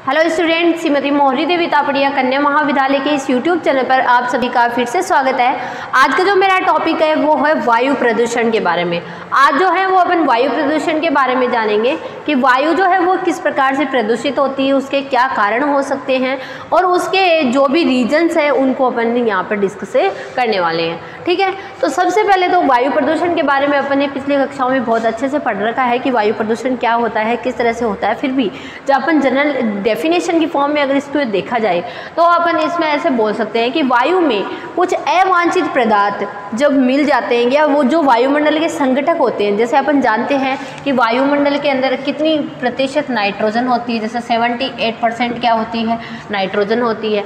Hello student, Shrimati मोहरी देवी तापड़िया कन्या महाविद्यालय के इस यूट्यूब चैनल पर आप सभी का फिर से स्वागत है। आज का जो मेरा टॉपिक है वो है वायु प्रदूषण के बारे में। आज जो है वो अपन वायु प्रदूषण के बारे में जानेंगे कि वायु जो है वो किस प्रकार से प्रदूषित होती है, उसके क्या कारण हो सकते हैं और उसके जो भी रीजन्स हैं उनको अपन यहाँ पर डिस्कस करने वाले हैं। ठीक है, तो सबसे पहले तो वायु प्रदूषण के बारे में अपन ने पिछली कक्षाओं में बहुत अच्छे से पढ़ रखा है कि वायु प्रदूषण क्या होता है, किस तरह से होता है। फिर भी जब अपन जनरल डेफिनेशन की फॉर्म में अगर इसको देखा जाए तो अपन इसमें ऐसे बोल सकते हैं कि वायु में कुछ अवांछित पदार्थ जब मिल जाते हैं या वो जो वायुमंडल के संघटक होते हैं, जैसे अपन जानते हैं कि वायुमंडल के अंदर कितनी प्रतिशत नाइट्रोजन होती है, जैसे 78% क्या होती है, नाइट्रोजन होती है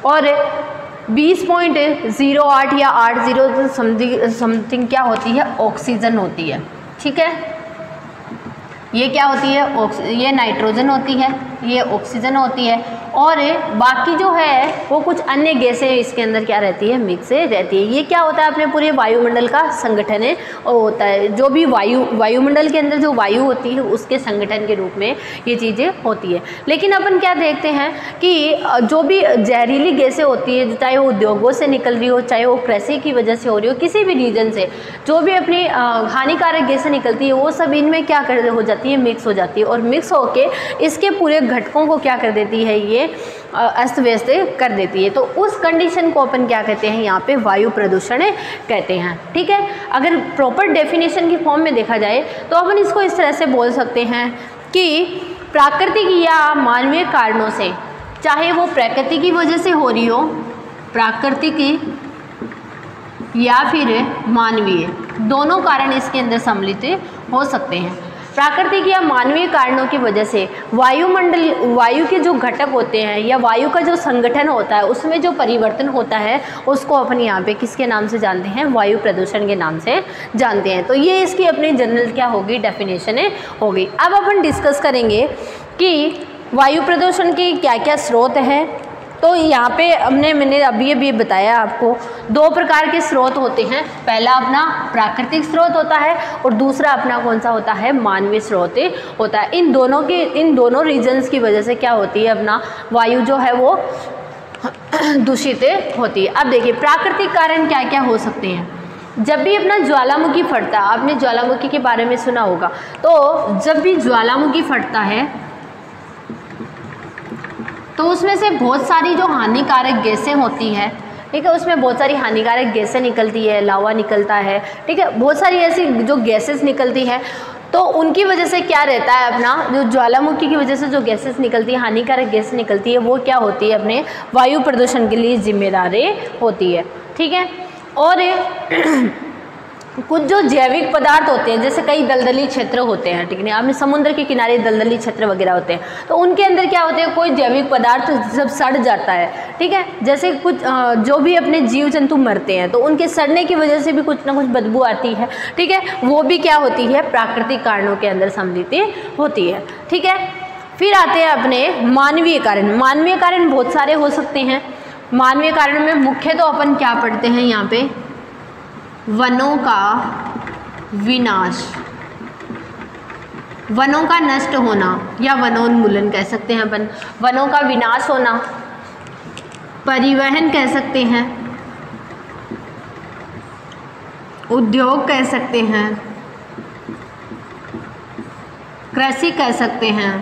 और 20.08 या 80 समथिंग क्या होती है, ऑक्सीजन होती है। ठीक है, ये क्या होती है, ये नाइट्रोजन होती है, ये ऑक्सीजन होती है और बाकी जो है वो कुछ अन्य गैसें इसके अंदर क्या रहती है, मिक्स रहती है। ये क्या होता है, अपने पूरे वायुमंडल का संगठन है और होता है। जो भी वायुमंडल के अंदर जो वायु होती है उसके संगठन के रूप में ये चीज़ें होती है। लेकिन अपन क्या देखते हैं कि जो भी जहरीली गैसें होती है, चाहे वो उद्योगों से निकल रही हो, चाहे वो कृषि की वजह से हो रही हो, किसी भी रीजन से जो भी अपनी हानिकारक गैसें निकलती है वो सब इनमें क्या कर हो जाती है, मिक्स हो जाती है और मिक्स होके इसके पूरे घटकों को क्या कर देती है, ये अस्त व्यस्त कर देती है। तो उस कंडीशन को अपन क्या कहते हैं, यहाँ पे वायु प्रदूषण कहते हैं। ठीक है, अगर प्रॉपर डेफिनेशन की फॉर्म में देखा जाए तो अपन इसको इस तरह से बोल सकते हैं कि प्राकृतिक या मानवीय कारणों से, चाहे वो प्रकृति की वजह से हो रही हो, प्राकृतिक या फिर मानवीय, दोनों कारण इसके अंदर सम्मिलित हो सकते हैं। प्राकृतिक या मानवीय कारणों की वजह से वायु के जो घटक होते हैं या वायु का जो संगठन होता है उसमें जो परिवर्तन होता है उसको अपन यहाँ पे किसके नाम से जानते हैं, वायु प्रदूषण के नाम से जानते हैं। तो ये इसकी अपनी जनरल क्या होगी, डेफिनेशन होगी। अब अपन डिस्कस करेंगे कि वायु प्रदूषण के क्या क्या स्रोत हैं। तो यहाँ पे मैंने अभी बताया आपको, दो प्रकार के स्रोत होते हैं। पहला अपना प्राकृतिक स्रोत होता है और दूसरा अपना कौन सा होता है, मानवीय स्रोत होता है। इन दोनों रीजन्स की वजह से क्या होती है, अपना वायु जो है वो दूषित होती है। अब देखिए प्राकृतिक कारण क्या क्या हो सकते हैं। जब भी अपना ज्वालामुखी फटता है, आपने ज्वालामुखी के बारे में सुना होगा, तो जब भी ज्वालामुखी फटता है तो उसमें से बहुत सारी जो हानिकारक गैसें होती हैं, ठीक है, उसमें बहुत सारी हानिकारक गैसें निकलती है, लावा निकलता है, ठीक है, बहुत सारी ऐसी जो गैसेस निकलती हैं। तो उनकी वजह से क्या रहता है, अपना जो ज्वालामुखी की वजह से जो गैसेस निकलती है, हानिकारक गैस निकलती है, वो क्या होती है, अपने वायु प्रदूषण के लिए जिम्मेदार होती है। ठीक है, और कुछ जो जैविक पदार्थ होते हैं, जैसे कई दलदली क्षेत्र होते हैं, ठीक है, आपने समुद्र के किनारे दलदली क्षेत्र वगैरह होते हैं, तो उनके अंदर क्या होते हैं, कोई जैविक पदार्थ जब सड़ जाता है, ठीक है, जैसे कुछ जो भी अपने जीव जंतु मरते हैं तो उनके सड़ने की वजह से भी कुछ ना कुछ बदबू आती है। ठीक है, वो भी क्या होती है, प्राकृतिक कारणों के अंदर सम्मिलित होती है। ठीक है, फिर आते हैं अपने मानवीय कारण। मानवीय कारण बहुत सारे हो सकते हैं। मानवीय कारण में मुख्य तो अपन क्या पढ़ते हैं यहाँ पे, वनों का विनाश, वनों का नष्ट होना या वनोन्मूलन कह सकते हैं अपन, वनों का विनाश होना, परिवहन कह सकते हैं, उद्योग कह सकते हैं, कृषि कह सकते हैं,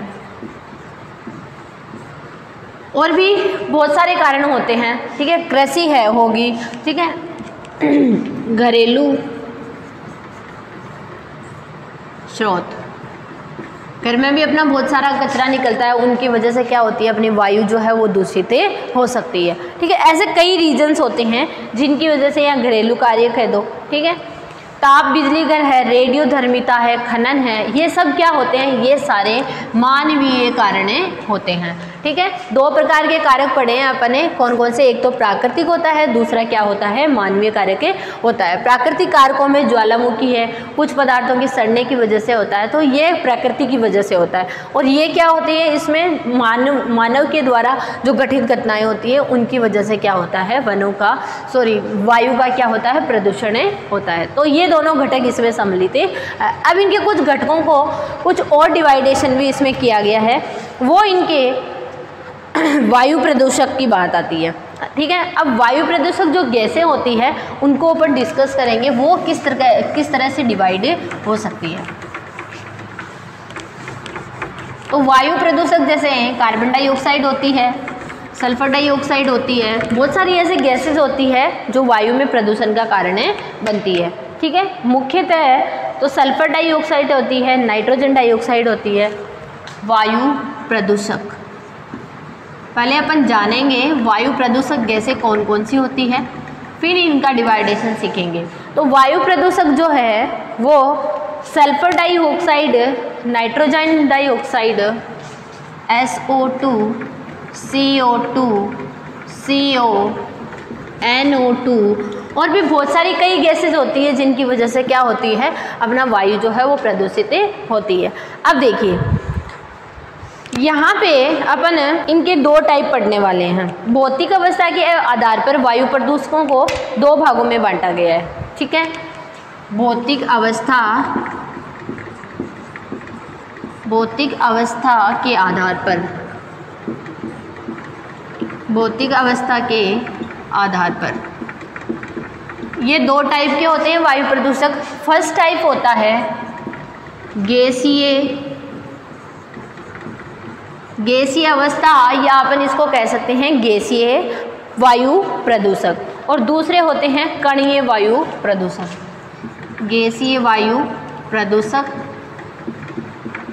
और भी बहुत सारे कारण होते हैं। ठीक है, कृषि है होगी, ठीक है, घरेलू स्रोत, घर में भी अपना बहुत सारा कचरा निकलता है, उनकी वजह से क्या होती है, अपनी वायु जो है वो दूषित हो सकती है। ठीक है, ऐसे कई रीजन्स होते हैं जिनकी वजह से, यहाँ घरेलू कार्य कह दो, ठीक है, ताप बिजली घर है, रेडियो धर्मिता है, खनन है, ये सब क्या होते हैं, ये सारे मानवीय कारण होते हैं। ठीक है, दो प्रकार के कारक पढ़े हैं अपने, कौन कौन से, एक तो प्राकृतिक होता है, दूसरा क्या होता है, मानवीय कारक होता है। प्राकृतिक कारकों में ज्वालामुखी है, कुछ पदार्थों के सड़ने की वजह से होता है, तो ये प्रकृति की वजह से होता है। और ये क्या होती है, इसमें मानव के द्वारा जो गठित घटनाएं होती है उनकी वजह से क्या होता है, वायु का क्या होता है, प्रदूषण होता है। तो ये दोनों घटक इसमें सम्मिलित है। अब इनके कुछ घटकों को कुछ और डिवाइडेशन भी इसमें किया गया है, वो इनके वायु प्रदूषक की बात आती है, ठीक है। अब वायु प्रदूषक जो गैसें होती है उनको ऊपर डिस्कस करेंगे, वो किस तरह से डिवाइड हो सकती है। तो वायु प्रदूषक जैसे कार्बन डाइऑक्साइड होती है, सल्फर डाइऑक्साइड होती है, बहुत सारी ऐसी गैसेज होती है जो वायु में प्रदूषण का कारण बनती है, ठीक है। मुख्यतः तो सल्फर डाइऑक्साइड होती है, नाइट्रोजन डाइऑक्साइड होती है वायु प्रदूषक। पहले अपन जानेंगे वायु प्रदूषक गैसें कौन कौन सी होती है, फिर इनका डिवाइडेशन सीखेंगे। तो वायु प्रदूषक जो है वो sulphur dioxide, nitrogen dioxide, SO2, CO2, CO, NO2 और भी बहुत सारी कई गैसेज होती है जिनकी वजह से क्या होती है, अपना वायु जो है वो प्रदूषित होती है। अब देखिए यहाँ पे अपन इनके दो टाइप पढ़ने वाले हैं। भौतिक अवस्था के आधार पर वायु प्रदूषकों को दो भागों में बांटा गया है, ठीक है। भौतिक अवस्था के आधार पर, भौतिक अवस्था के आधार पर ये दो टाइप के होते हैं वायु प्रदूषक। फर्स्ट टाइप होता है गैसीय अवस्था, या अपन इसको कह सकते हैं गैसीय वायु प्रदूषक, और दूसरे होते हैं कणीय वायु प्रदूषक। गैसीय वायु प्रदूषक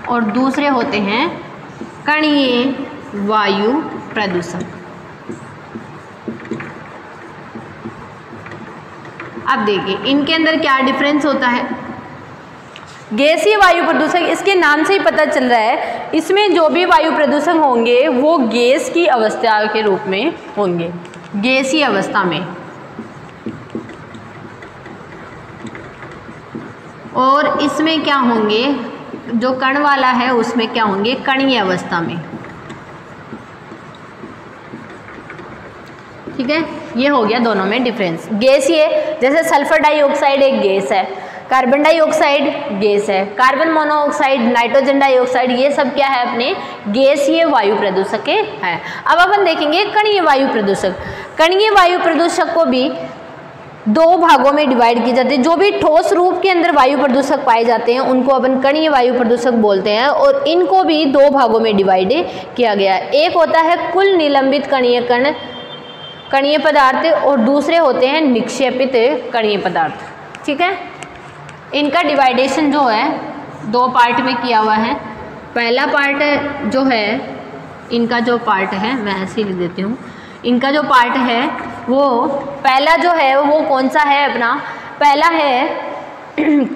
और दूसरे होते हैं कणीय वायु प्रदूषक। अब देखिए इनके अंदर क्या डिफरेंस होता है। गैसीय वायु प्रदूषक, इसके नाम से ही पता चल रहा है, इसमें जो भी वायु प्रदूषक होंगे वो गैस की अवस्था के रूप में होंगे, गैसीय अवस्था में। और इसमें क्या होंगे, जो कण वाला है उसमें क्या होंगे, कणीय अवस्था में, ठीक है। ये हो गया दोनों में डिफरेंस। गैसीय जैसे सल्फर डाइऑक्साइड एक गैस है, कार्बन डाइऑक्साइड गैस है, कार्बन मोनोऑक्साइड, नाइट्रोजन डाइऑक्साइड, ये सब क्या है, अपने गैसीय वायु प्रदूषक है। अब अपन देखेंगे कणीय वायु प्रदूषक। कणीय वायु प्रदूषक को भी दो भागों में डिवाइड की जाती है। जो भी ठोस रूप के अंदर वायु प्रदूषक पाए जाते हैं उनको अपन कणीय वायु प्रदूषक बोलते हैं, और इनको भी दो भागों में डिवाइड किया गया है। एक होता है कुल निलंबित कणीय पदार्थ, और दूसरे होते हैं निक्षेपित कणीय पदार्थ, ठीक है। इनका डिवाइडेशन जो है दो पार्ट में किया हुआ है। पहला पार्ट जो है, इनका जो पार्ट है, मैं ऐसे ही लिख देती हूँ, इनका जो पार्ट है वो पहला जो है वो कौन सा है अपना, पहला है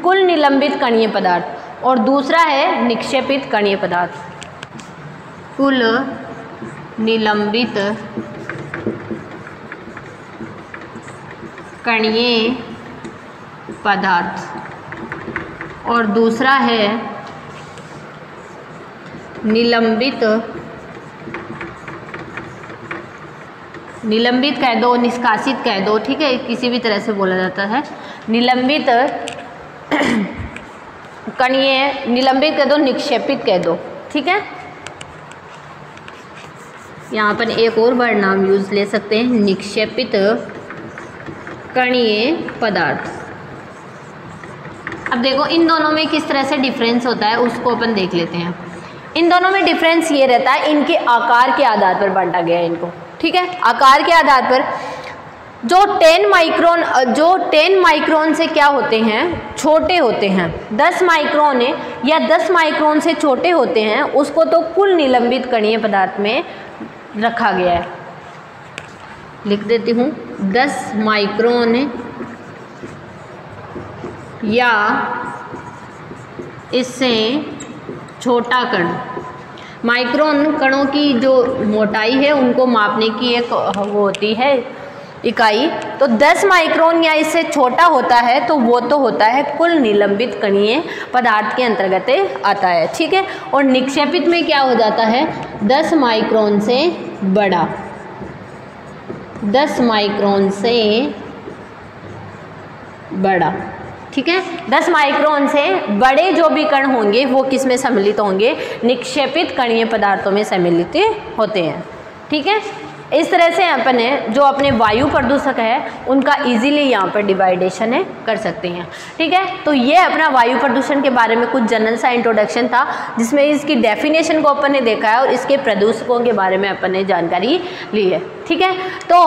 कुल निलंबित कणीय पदार्थ और दूसरा है निक्षेपित कणीय पदार्थ। कुल निलंबित कणीय पदार्थ और दूसरा है निलंबित कह दो, निष्कासित कह दो, ठीक है, किसी भी तरह से बोला जाता है। निलंबित कणीय, निलंबित कह दो, निक्षेपित कह दो, ठीक है। यहाँ पर एक और वर्ड नाम यूज ले सकते हैं, निक्षेपित कणीय पदार्थ। अब देखो इन दोनों में किस तरह से डिफरेंस होता है उसको अपन देख लेते हैं। इन दोनों में डिफरेंस ये रहता है, इनके आकार के आधार पर बांटा गया है इनको, ठीक है। आकार के आधार पर जो 10 माइक्रोन से क्या होते हैं, छोटे होते हैं, 10 माइक्रोन या 10 माइक्रोन से छोटे होते हैं, उसको तो कुल निलंबित कणीय पदार्थ में रखा गया है। लिख देती हूँ, 10 माइक्रोन या इससे छोटा कण। माइक्रोन कणों की जो मोटाई है उनको मापने की एक वो होती है इकाई। तो 10 माइक्रोन या इससे छोटा होता है तो वो तो होता है कुल निलंबित कणीय पदार्थ के अंतर्गत आता है, ठीक है। और निक्षेपित में क्या हो जाता है, 10 माइक्रोन से बड़ा, 10 माइक्रोन से बड़ा, ठीक है। 10 माइक्रोन से बड़े जो भी कण होंगे वो किस में सम्मिलित होंगे, निक्षेपित कणीय पदार्थों में सम्मिलित होते हैं, ठीक है। इस तरह से अपने जो अपने वायु प्रदूषक है उनका इजीली यहाँ पर डिवाइडेशन है कर सकते हैं, ठीक है। तो ये अपना वायु प्रदूषण के बारे में कुछ जनरल सा इंट्रोडक्शन था, जिसमें इसकी डेफिनेशन को अपन ने देखा है और इसके प्रदूषकों के बारे में अपन ने जानकारी ली है, ठीक है। तो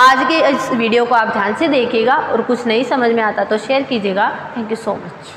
आज के इस वीडियो को आप ध्यान से देखिएगा और कुछ नहीं समझ में आता तो शेयर कीजिएगा। Thank you so much.